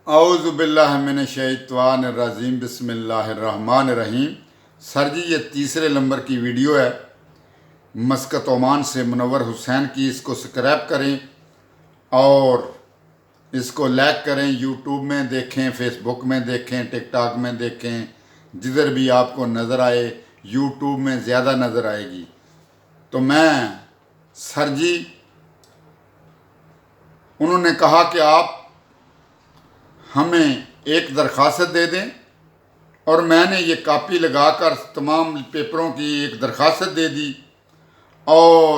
औज़ु बिल्लाहि मिनश्शैतानिर्रजीम बिस्मिल्लाहिर्रहमानिर्रहीम। सर जी, ये तीसरे नंबर की वीडियो है मस्कत ओमान से मुनव्वर हुसैन की। इसको सब्सक्राइब करें और इसको लाइक करें। यूट्यूब में देखें, फेसबुक में देखें, टिकटॉक में देखें, जिधर भी आपको नज़र आए। यूट्यूब में ज़्यादा नज़र आएगी। तो मैं सर जी, उन्होंने कहा कि आप हमें एक दरख्वास्त दे दें, और मैंने ये कॉपी लगाकर तमाम पेपरों की एक दरख्वास्त दे दी। और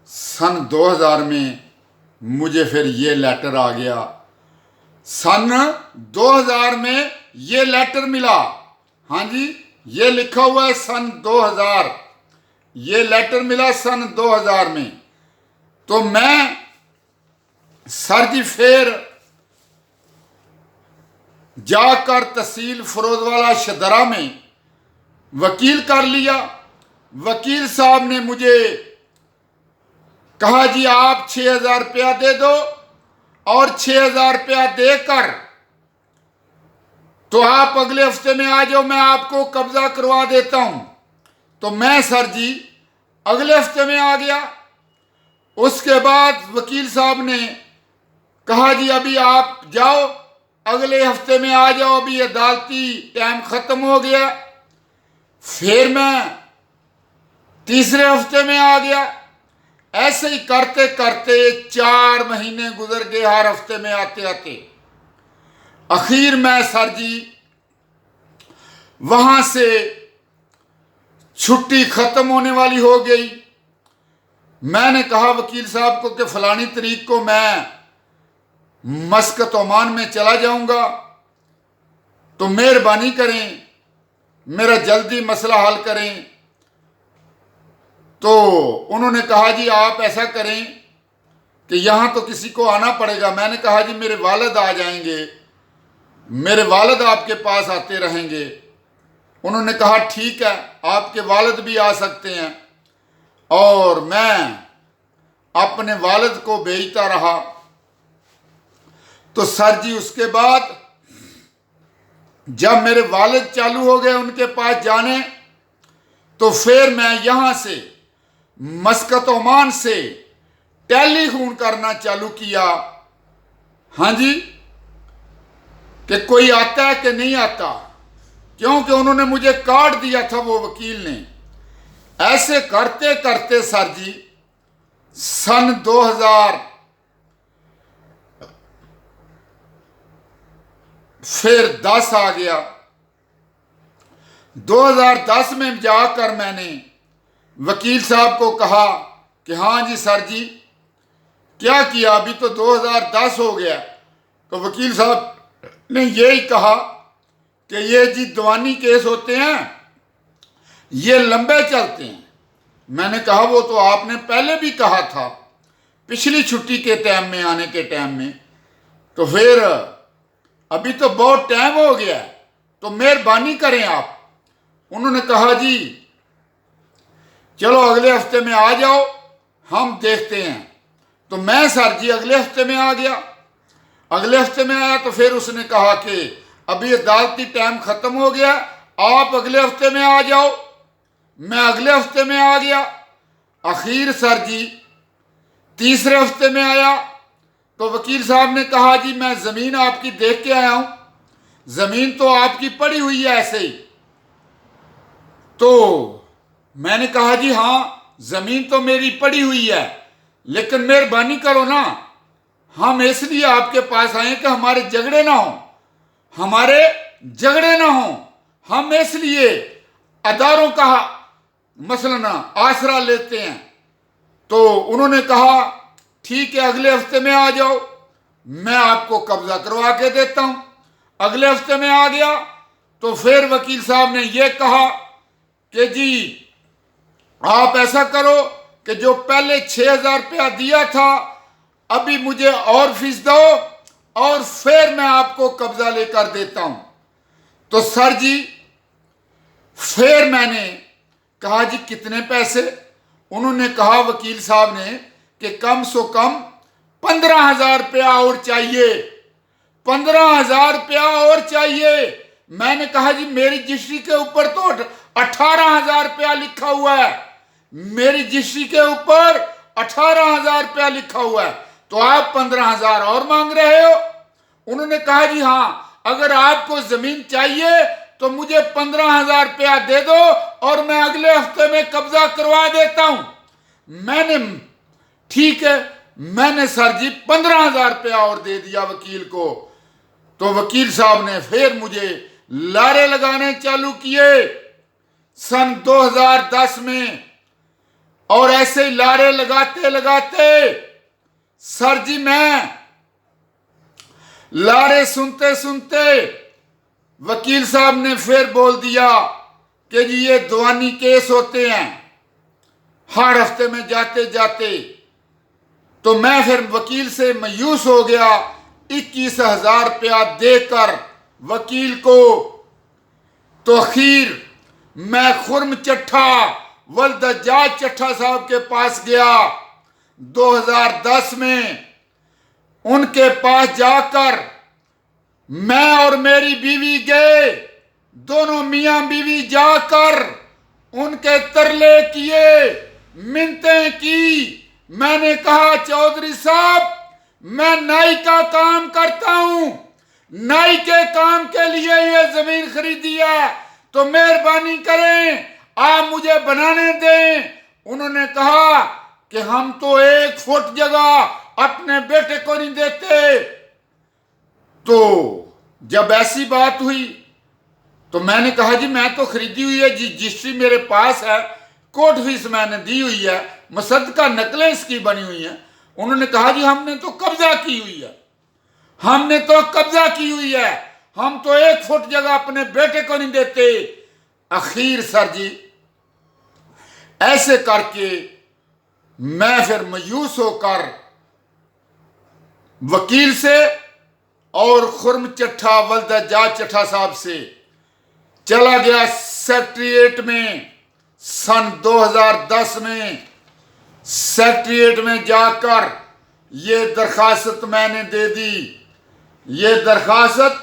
सन 2000 में मुझे फिर ये लेटर आ गया। सन 2000 में ये लेटर मिला। हाँ जी, ये लिखा हुआ है सन 2000। ये लेटर मिला सन 2000 में। तो मैं सर जी फिर जाकर तहसील फिरोजवाला शदरा में वकील कर लिया। वकील साहब ने मुझे कहा, जी आप 6000 रुपया दे दो, और 6000 रुपया देकर तो आप अगले हफ्ते में आ जाओ, मैं आपको कब्जा करवा देता हूं। तो मैं सर जी अगले हफ्ते में आ गया। उसके बाद वकील साहब ने कहा, जी अभी आप जाओ, अगले हफ्ते में आ जाओ, अभी अदालती टाइम खत्म हो गया। फिर मैं तीसरे हफ्ते में आ गया। ऐसे ही करते करते 4 महीने गुजर गए, हर हफ्ते में आते आते। आखिर मैं सर जी वहां से छुट्टी खत्म होने वाली हो गई। मैंने कहा वकील साहब को कि फलानी तारीख को मैं मस्कत ओमान में चला जाऊंगा, तो मेहरबानी करें, मेरा जल्दी मसला हल करें। तो उन्होंने कहा, जी आप ऐसा करें कि यहां तो किसी को आना पड़ेगा। मैंने कहा, जी मेरे वालिद आ जाएंगे, मेरे वालिद आपके पास आते रहेंगे। उन्होंने कहा, ठीक है, आपके वालिद भी आ सकते हैं। और मैं अपने वालिद को भेजता रहा। तो सर जी उसके बाद जब मेरे वालिद चालू हो गए उनके पास जाने, तो फिर मैं यहां से मस्कत ओमान से टेलीफोन करना चालू किया। हाँ जी, कि कोई आता है कि नहीं आता, क्योंकि उन्होंने मुझे कार्ड दिया था वो वकील ने। ऐसे करते करते सर जी सन 2000 फिर 10 आ गया। 2010 में जाकर मैंने वकील साहब को कहा कि हाँ जी सर जी, क्या किया, अभी तो 2010 हो गया। तो वकील साहब ने यही कहा कि ये जी दीवानी केस होते हैं, ये लंबे चलते हैं। मैंने कहा, वो तो आपने पहले भी कहा था, पिछली छुट्टी के टाइम में, आने के टाइम में। तो फिर अभी तो बहुत टाइम हो गया है, तो मेहरबानी करें आप। उन्होंने कहा, जी चलो अगले हफ्ते में आ जाओ, हम देखते हैं। तो मैं सर जी अगले हफ्ते में आ गया। अगले हफ्ते में आया तो फिर उसने कहा कि अभी अदालती टाइम खत्म हो गया, आप अगले हफ्ते में आ जाओ। मैं अगले हफ्ते में आ गया। आखिर सर जी तीसरे हफ्ते में आया, तो वकील साहब ने कहा, जी मैं जमीन आपकी देख के आया हूं, जमीन तो आपकी पड़ी हुई है ऐसे ही। तो मैंने कहा, जी हाँ जमीन तो मेरी पड़ी हुई है, लेकिन मेहरबानी करो ना, हम इसलिए आपके पास आए कि हमारे झगड़े ना हो, हमारे झगड़े ना हो। हम इसलिए अदारों का मसलन आसरा लेते हैं। तो उन्होंने कहा, ठीक है अगले हफ्ते में आ जाओ, मैं आपको कब्जा करवा के देता हूं। अगले हफ्ते में आ गया। तो फिर वकील साहब ने यह कहा कि जी आप ऐसा करो कि जो पहले 6000 रुपया दिया था, अभी मुझे और फीस दो, और फिर मैं आपको कब्जा लेकर देता हूं। तो सर जी फिर मैंने कहा, जी कितने पैसे? उन्होंने कहा वकील साहब ने कि कम से कम 15,000 रुपया और चाहिए। 15,000 रुपया और चाहिए। मैंने कहा जी मेरी रजिस्ट्री के ऊपर तो 18,000 रुपया लिखा हुआ है, मेरी रजिस्ट्री के ऊपर 18,000 रुपया लिखा हुआ है, तो आप 15,000 और मांग रहे हो। उन्होंने कहा जी हाँ, अगर आपको जमीन चाहिए तो मुझे 15,000 रुपया दे दो और मैं अगले हफ्ते में कब्जा करवा देता हूं। मैंने ठीक है, मैंने सर जी 15,000 रुपया और दे दिया वकील को। तो वकील साहब ने फिर मुझे लारे लगाने चालू किए सन 2010 में, और ऐसे ही लारे लगाते लगाते सर जी मैं लारे सुनते सुनते वकील साहब ने फिर बोल दिया कि जी ये दीवानी केस होते हैं हर हफ्ते में जाते जाते। तो मैं फिर वकील से मायूस हो गया, 21,000 रुपया देकर वकील को। तो आखिर मैं खुर्म चट्ठा वल्दजाज चट्ठा साहब के पास गया 2010 में। उनके पास जाकर मैं और मेरी बीवी गए, दोनों मियां बीवी जाकर उनके तरले किए, मिन्नतें की। मैंने कहा चौधरी साहब मैं नाई का काम करता हूं, नाई के काम के लिए ये जमीन खरीदी है, तो मेहरबानी करें आप मुझे बनाने दें। उन्होंने कहा कि हम तो 1 फुट जगह अपने बेटे को नहीं देते। तो जब ऐसी बात हुई तो मैंने कहा जी मैं तो खरीदी हुई है, रजिस्ट्री मेरे पास है, कोर्ट फीस मैंने दी हुई है, मुसद्दका नकलें इसकी बनी हुई हैं। उन्होंने कहा जी हमने तो कब्जा की हुई है, हमने तो कब्जा की हुई है, हम तो 1 फुट जगह अपने बेटे को नहीं देते। आखिर सर जी ऐसे करके मैं फिर मायूस होकर वकील से और खुर्म चट्ठा वल्दजाज चट्ठा साहब से चला गया सेक्रेटेरिएट में। सन 2010 में सेक्रेटेरिएट में जाकर ये दरखास्त मैंने दे दी। ये दरखास्त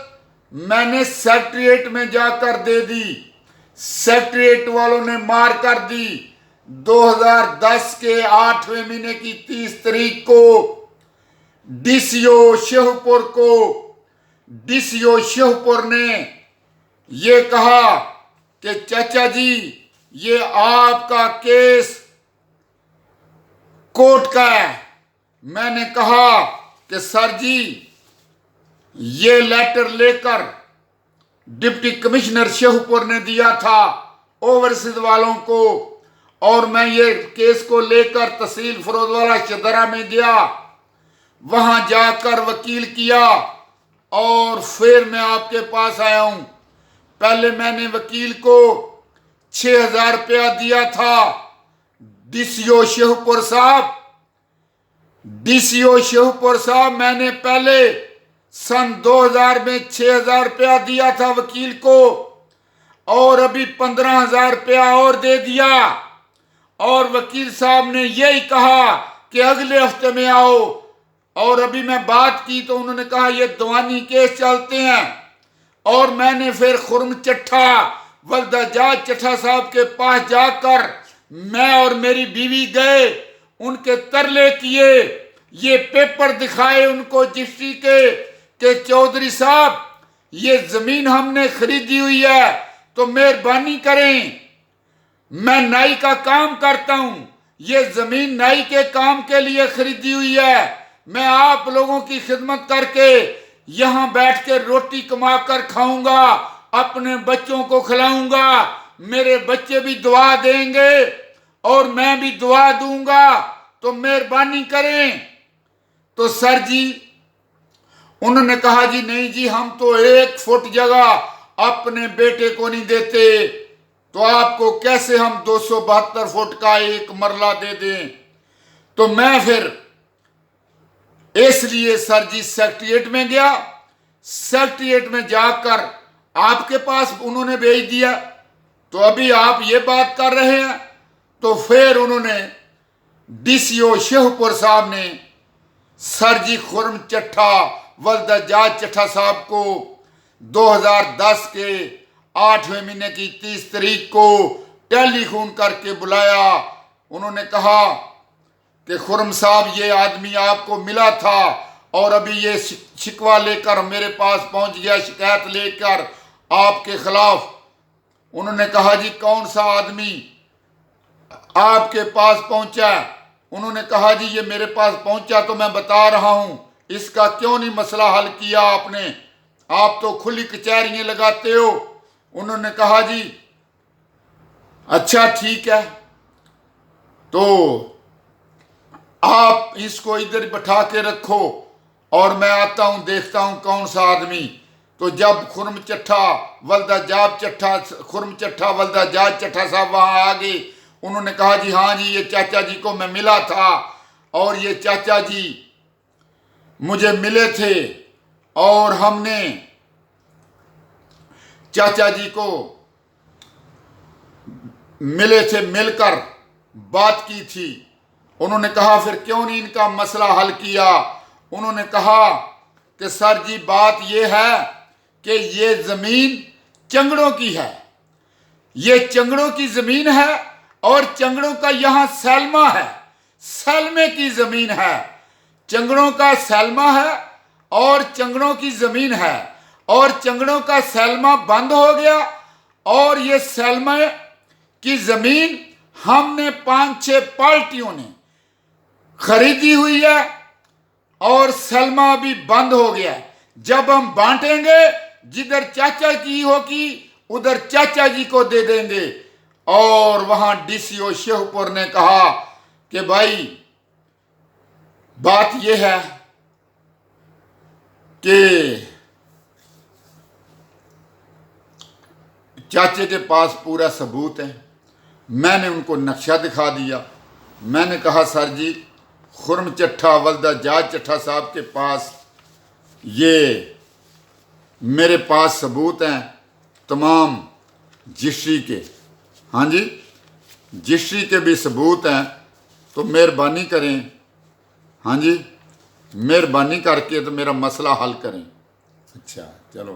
मैंने सेक्रेटेरिएट में जाकर दे दी, सेक्रेटेरिएट वालों ने मार कर दी। 2010 के 8वें महीने की 30 तारीख को डीसीओ शिवपुर ने ये कहा कि चाचा जी ये आपका केस कोर्ट का है। मैंने कहा कि सर जी ये लेटर लेकर डिप्टी कमिश्नर शिवपुर ने दिया था ओवरसीज वालों को, और मैं ये केस को लेकर तहसील फरोजवाला शदरा में गया, वहां जाकर वकील किया और फिर मैं आपके पास आया हूं। पहले मैंने वकील को 6,000 रुपया दिया था। डीसीओ शिवपुर साहब मैंने पहले सन 2000 में 6,000 रुपया दिया था वकील को, और अभी 15,000 रुपया और दे दिया। और वकील साहब ने यही कहा कि अगले हफ्ते में आओ, और अभी मैं बात की तो उन्होंने कहा ये दीवानी केस चलते हैं। और मैंने फिर खुर्म चट्ठा वल्दजाज चट्ठा साहब के पास जाकर मैं और मेरी बीवी गए, उनके तरले किए, ये पेपर दिखाए उनको रजिस्ट्री के चौधरी साहब ये जमीन हमने खरीदी हुई है, तो मेहरबानी करें, मैं नाई का काम करता हूं, ये जमीन नाई के काम के लिए खरीदी हुई है, मैं आप लोगों की खिदमत करके यहां बैठ के रोटी कमा कर खाऊंगा, अपने बच्चों को खिलाऊंगा, मेरे बच्चे भी दुआ देंगे और मैं भी दुआ दूंगा, तो मेहरबानी करें। तो सर जी उन्होंने कहा जी नहीं जी हम तो 1 फुट जगह अपने बेटे को नहीं देते, तो आपको कैसे हम 272 फुट का एक मरला दे दें। तो मैं फिर इसलिए सर जी सेक्रेटेरिएट में गया, सेक्रेटेरिएट में जाकर आपके पास उन्होंने भेज दिया, तो अभी आप ये बात कर रहे हैं। तो फिर उन्होंने डीसीओ शिवपुर साहब ने सर जी खुर्म चट्ठा वल्द चट्ठा साहब को 2010 के 8वें महीने की 30 तारीख को टेलीफोन करके बुलाया। उन्होंने कहा कि खुर्रम साहब, ये आदमी आपको मिला था और अभी ये शिकवा लेकर मेरे पास पहुंच गया, शिकायत लेकर आपके खिलाफ। उन्होंने कहा जी कौन सा आदमी आपके पास पहुंचा? उन्होंने कहा जी ये मेरे पास पहुंचा तो मैं बता रहा हूं, इसका क्यों नहीं मसला हल किया आपने? आप तो खुली कचहरियां लगाते हो। उन्होंने कहा जी अच्छा ठीक है, तो आप इसको इधर बैठा के रखो और मैं आता हूं, देखता हूं कौन सा आदमी। तो जब खुर्रम चट्ठा वल्द जाज चट्ठा साहब वहां आ गए, उन्होंने कहा जी हाँ जी, ये चाचा जी को मैं मिला था और ये चाचा जी मुझे मिले थे और हमने चाचा जी को मिले थे, मिलकर बात की थी। उन्होंने कहा फिर क्यों नहीं इनका मसला हल किया? उन्होंने कहा कि सर जी बात यह है कि ये जमीन चंगड़ों की है, ये चंगड़ों की जमीन है और चंगड़ों का यहां सैलमा है, सैलमे की जमीन है। चंगड़ों का सैलमा है और चंगड़ों की जमीन है और चंगड़ों का सैलमा बंद हो गया और ये सैलमा की जमीन हमने 5-6 पार्टियों ने खरीदी हुई है और सैलमा भी बंद हो गया है। जब हम बांटेंगे, जिधर चाचा की होगी उधर चाचा जी को दे देंगे। और वहां डीसीओ शेखपुर ने कहा कि भाई बात यह है कि चाचे के पास पूरा सबूत है। मैंने उनको नक्शा दिखा दिया। मैंने कहा सर जी खुर्रम चट्ठा वल्द जाज चट्ठा साहब के पास ये मेरे पास सबूत हैं तमाम रजिस्ट्री के। हाँ जी, रजिस्ट्री के भी सबूत हैं, तो मेहरबानी करें, हाँ जी मेहरबानी करके तो मेरा मसला हल करें। अच्छा चलो।